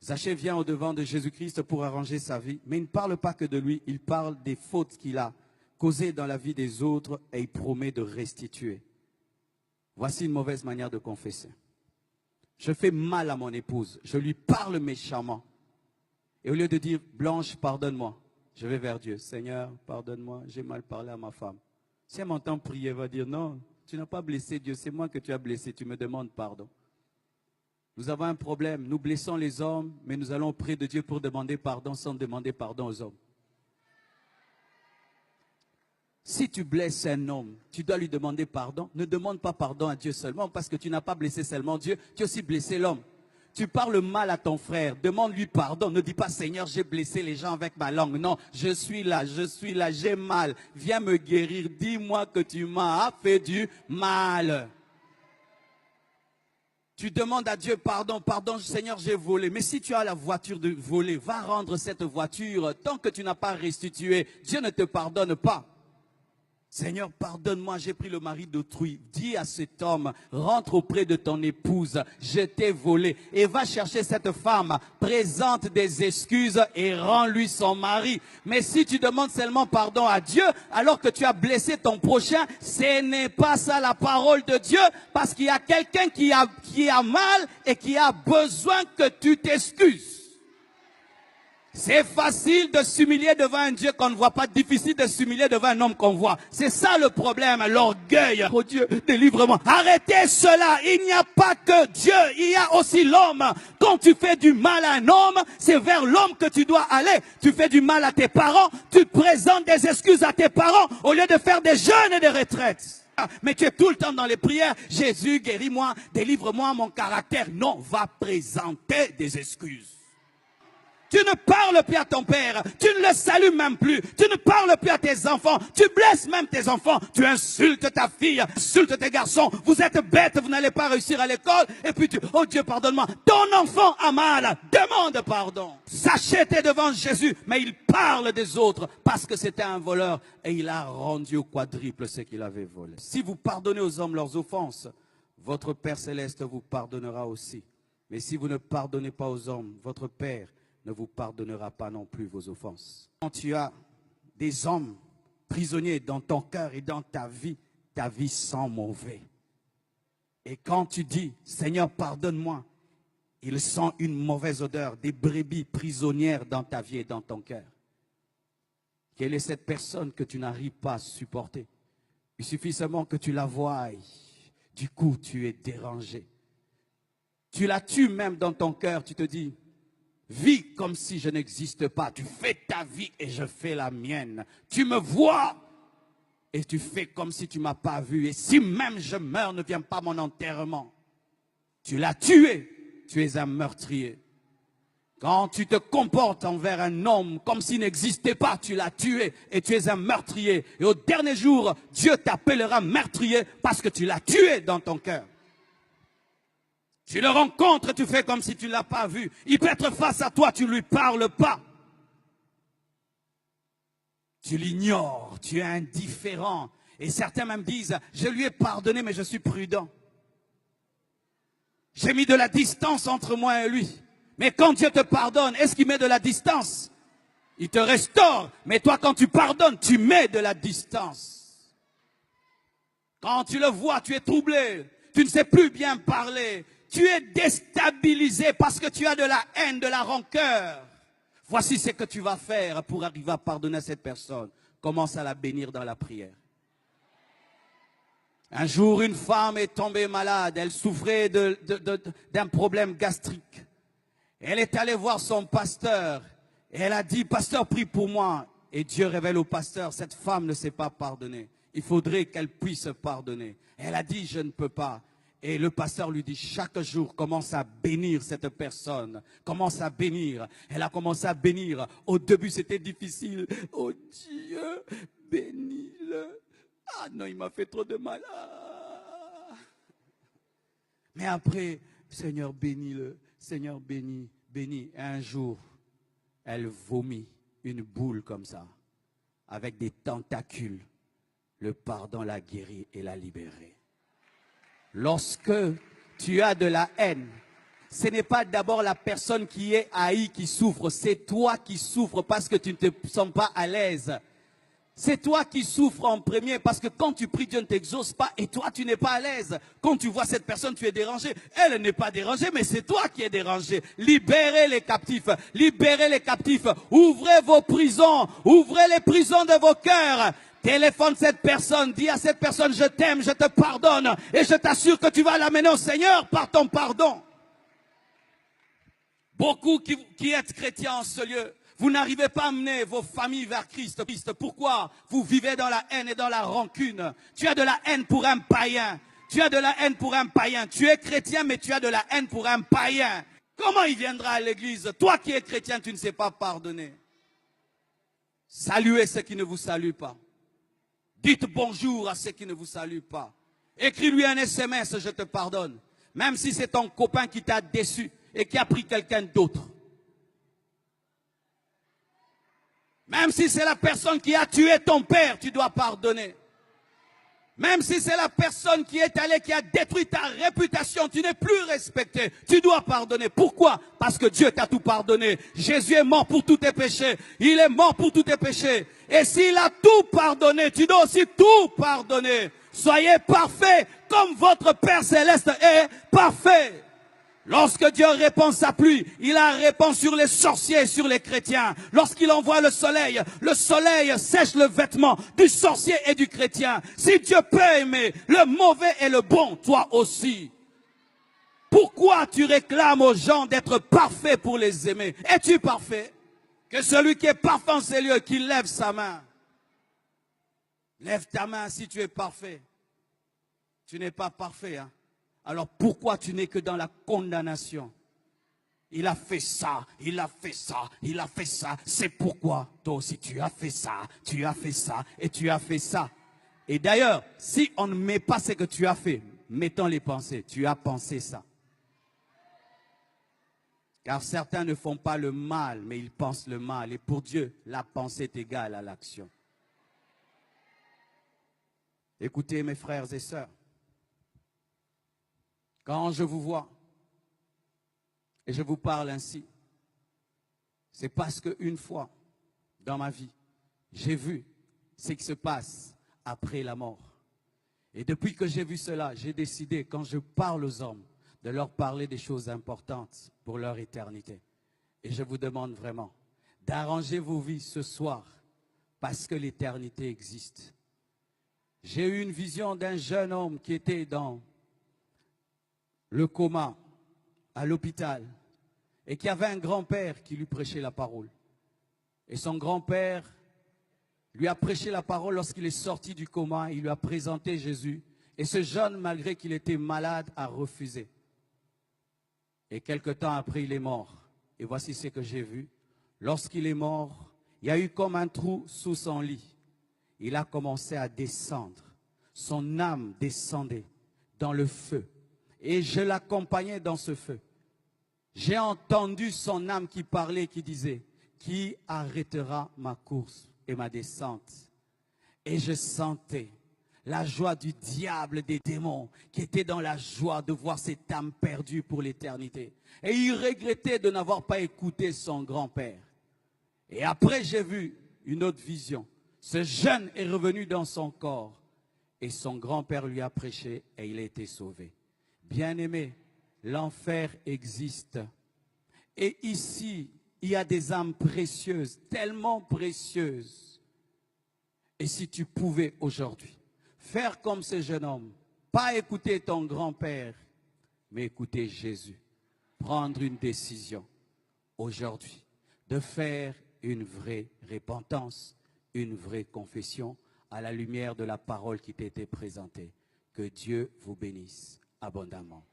Zachée vient au-devant de Jésus-Christ pour arranger sa vie, mais il ne parle pas que de lui, il parle des fautes qu'il a causées dans la vie des autres et il promet de restituer. Voici une mauvaise manière de confesser. Je fais mal à mon épouse, je lui parle méchamment. Et au lieu de dire, Blanche, pardonne-moi, je vais vers Dieu. Seigneur, pardonne-moi, j'ai mal parlé à ma femme. Si elle m'entend prier, elle va dire, non, tu n'as pas blessé Dieu, c'est moi que tu as blessé, tu me demandes pardon. Nous avons un problème, nous blessons les hommes, mais nous allons auprès de Dieu pour demander pardon sans demander pardon aux hommes. Si tu blesses un homme, tu dois lui demander pardon. Ne demande pas pardon à Dieu seulement parce que tu n'as pas blessé seulement Dieu, tu as aussi blessé l'homme. Tu parles mal à ton frère, demande-lui pardon. Ne dis pas, Seigneur, j'ai blessé les gens avec ma langue. Non, je suis là, j'ai mal. Viens me guérir, dis-moi que tu m'as fait du mal. Tu demandes à Dieu pardon, pardon Seigneur, j'ai volé. Mais si tu as la voiture de voler, va rendre cette voiture. Tant que tu n'as pas restitué, Dieu ne te pardonne pas. Seigneur, pardonne-moi, j'ai pris le mari d'autrui. Dis à cet homme, rentre auprès de ton épouse, je t'ai volé. Et va chercher cette femme, présente des excuses et rends-lui son mari. Mais si tu demandes seulement pardon à Dieu, alors que tu as blessé ton prochain, ce n'est pas ça la parole de Dieu, parce qu'il y a quelqu'un qui a mal et qui a besoin que tu t'excuses. C'est facile de s'humilier devant un Dieu qu'on ne voit pas, difficile de s'humilier devant un homme qu'on voit. C'est ça le problème, l'orgueil. Oh Dieu, délivre-moi. Arrêtez cela, il n'y a pas que Dieu, il y a aussi l'homme. Quand tu fais du mal à un homme, c'est vers l'homme que tu dois aller. Tu fais du mal à tes parents, tu présentes des excuses à tes parents au lieu de faire des jeûnes et des retraites. Mais tu es tout le temps dans les prières. Jésus, guéris-moi, délivre-moi mon caractère. Non, va présenter des excuses. Tu ne parles plus à ton père, tu ne le salues même plus, tu ne parles plus à tes enfants, tu blesses même tes enfants, tu insultes ta fille, insultes tes garçons, vous êtes bêtes, vous n'allez pas réussir à l'école, et puis tu, oh Dieu pardonne-moi, ton enfant a mal, demande pardon. Zachée était devant Jésus, mais il parle des autres, parce que c'était un voleur, et il a rendu au quadruple ce qu'il avait volé. Si vous pardonnez aux hommes leurs offenses, votre Père Céleste vous pardonnera aussi. Mais si vous ne pardonnez pas aux hommes, votre Père ne vous pardonnera pas non plus vos offenses. Quand tu as des hommes prisonniers dans ton cœur et dans ta vie sent mauvais. Et quand tu dis, Seigneur, pardonne-moi, il sent une mauvaise odeur, des brebis prisonnières dans ta vie et dans ton cœur. Quelle est cette personne que tu n'arrives pas à supporter? Il suffit seulement que tu la voies. Du coup, tu es dérangé. Tu la tues même dans ton cœur, tu te dis, vis comme si je n'existe pas. Tu fais ta vie et je fais la mienne. Tu me vois et tu fais comme si tu ne m'as pas vu. Et si même je meurs, ne viens pas à mon enterrement. Tu l'as tué. Tu es un meurtrier. Quand tu te comportes envers un homme comme s'il n'existait pas, tu l'as tué et tu es un meurtrier. Et au dernier jour, Dieu t'appellera meurtrier parce que tu l'as tué dans ton cœur. Tu le rencontres, tu fais comme si tu ne l'as pas vu. Il peut être face à toi, tu ne lui parles pas. Tu l'ignores, tu es indifférent. Et certains même disent, je lui ai pardonné, mais je suis prudent. J'ai mis de la distance entre moi et lui. Mais quand Dieu te pardonne, est-ce qu'il met de la distance? Il te restaure. Mais toi, quand tu pardonnes, tu mets de la distance. Quand tu le vois, tu es troublé. Tu ne sais plus bien parler. Tu es déstabilisé parce que tu as de la haine, de la rancœur. Voici ce que tu vas faire pour arriver à pardonner à cette personne. Commence à la bénir dans la prière. Un jour, une femme est tombée malade. Elle souffrait d'un problème gastrique. Elle est allée voir son pasteur. Et elle a dit, pasteur, prie pour moi. Et Dieu révèle au pasteur, cette femme ne sait pas pardonner. Il faudrait qu'elle puisse pardonner. Elle a dit, je ne peux pas. Et le pasteur lui dit, chaque jour, commence à bénir cette personne. Commence à bénir. Elle a commencé à bénir. Au début, c'était difficile. Oh Dieu, bénis-le. Ah non, il m'a fait trop de mal. Ah. Mais après, Seigneur, bénis-le. Seigneur, bénis, bénis. Et un jour, elle vomit une boule comme ça, avec des tentacules. Le pardon l'a guérie et l'a libérée. Lorsque tu as de la haine, ce n'est pas d'abord la personne qui est haïe qui souffre, c'est toi qui souffres parce que tu ne te sens pas à l'aise. C'est toi qui souffres en premier parce que quand tu pries, Dieu ne t'exauce pas et toi, tu n'es pas à l'aise. Quand tu vois cette personne, tu es dérangé. Elle n'est pas dérangée, mais c'est toi qui es dérangé. Libérez les captifs. Libérez les captifs. Ouvrez vos prisons. Ouvrez les prisons de vos cœurs. Téléphone cette personne. Dis à cette personne, je t'aime, je te pardonne. Et je t'assure que tu vas l'amener au Seigneur par ton pardon. Beaucoup qui êtes chrétiens en ce lieu, vous n'arrivez pas à amener vos familles vers Christ. Pourquoi? Vous vivez dans la haine et dans la rancune. Tu as de la haine pour un païen. Tu as de la haine pour un païen. Tu es chrétien, mais tu as de la haine pour un païen. Comment il viendra à l'église? Toi qui es chrétien, tu ne sais pas pardonner. Saluez ceux qui ne vous saluent pas. Dites bonjour à ceux qui ne vous saluent pas. Écris-lui un SMS, je te pardonne. Même si c'est ton copain qui t'a déçu et qui a pris quelqu'un d'autre. Même si c'est la personne qui a tué ton père, tu dois pardonner. Même si c'est la personne qui est allée, qui a détruit ta réputation, tu n'es plus respecté, tu dois pardonner. Pourquoi? Parce que Dieu t'a tout pardonné. Jésus est mort pour tous tes péchés. Il est mort pour tous tes péchés. Et s'il a tout pardonné, tu dois aussi tout pardonner. Soyez parfaits comme votre Père Céleste est parfait. Lorsque Dieu répand sa pluie, il la répand sur les sorciers et sur les chrétiens. Lorsqu'il envoie le soleil sèche le vêtement du sorcier et du chrétien. Si Dieu peut aimer le mauvais et le bon, toi aussi. Pourquoi tu réclames aux gens d'être parfaits pour les aimer? Es-tu parfait? Que celui qui est parfait en ces lieux, qu'il lève sa main. Lève ta main si tu es parfait. Tu n'es pas parfait, hein? Alors pourquoi tu n'es que dans la condamnation? Il a fait ça, il a fait ça, il a fait ça. C'est pourquoi toi aussi tu as fait ça, tu as fait ça et tu as fait ça. Et d'ailleurs, si on ne met pas ce que tu as fait, mettons les pensées. Tu as pensé ça. Car certains ne font pas le mal, mais ils pensent le mal. Et pour Dieu, la pensée est égale à l'action. Écoutez mes frères et sœurs. Quand je vous vois et je vous parle ainsi, c'est parce qu'une fois dans ma vie, j'ai vu ce qui se passe après la mort. Et depuis que j'ai vu cela, j'ai décidé, quand je parle aux hommes, de leur parler des choses importantes pour leur éternité. Et je vous demande vraiment d'arranger vos vies ce soir parce que l'éternité existe. J'ai eu une vision d'un jeune homme qui était dans le coma, à l'hôpital, et qui avait un grand-père qui lui prêchait la parole. Et son grand-père lui a prêché la parole lorsqu'il est sorti du coma, il lui a présenté Jésus. Et ce jeune, malgré qu'il était malade, a refusé. Et quelque temps après, il est mort. Et voici ce que j'ai vu. Lorsqu'il est mort, il y a eu comme un trou sous son lit. Il a commencé à descendre. Son âme descendait dans le feu. Et je l'accompagnais dans ce feu. J'ai entendu son âme qui parlait, qui disait, « Qui arrêtera ma course et ma descente ?» Et je sentais la joie du diable, des démons, qui était dans la joie de voir cette âme perdue pour l'éternité. Et il regrettait de n'avoir pas écouté son grand-père. Et après, j'ai vu une autre vision. Ce jeune est revenu dans son corps. Et son grand-père lui a prêché et il a été sauvé. Bien-aimé, l'enfer existe. Et ici, il y a des âmes précieuses, tellement précieuses. Et si tu pouvais aujourd'hui faire comme ce jeune homme, pas écouter ton grand-père, mais écouter Jésus, prendre une décision aujourd'hui de faire une vraie repentance, une vraie confession à la lumière de la parole qui t'a été présentée. Que Dieu vous bénisse abondamment.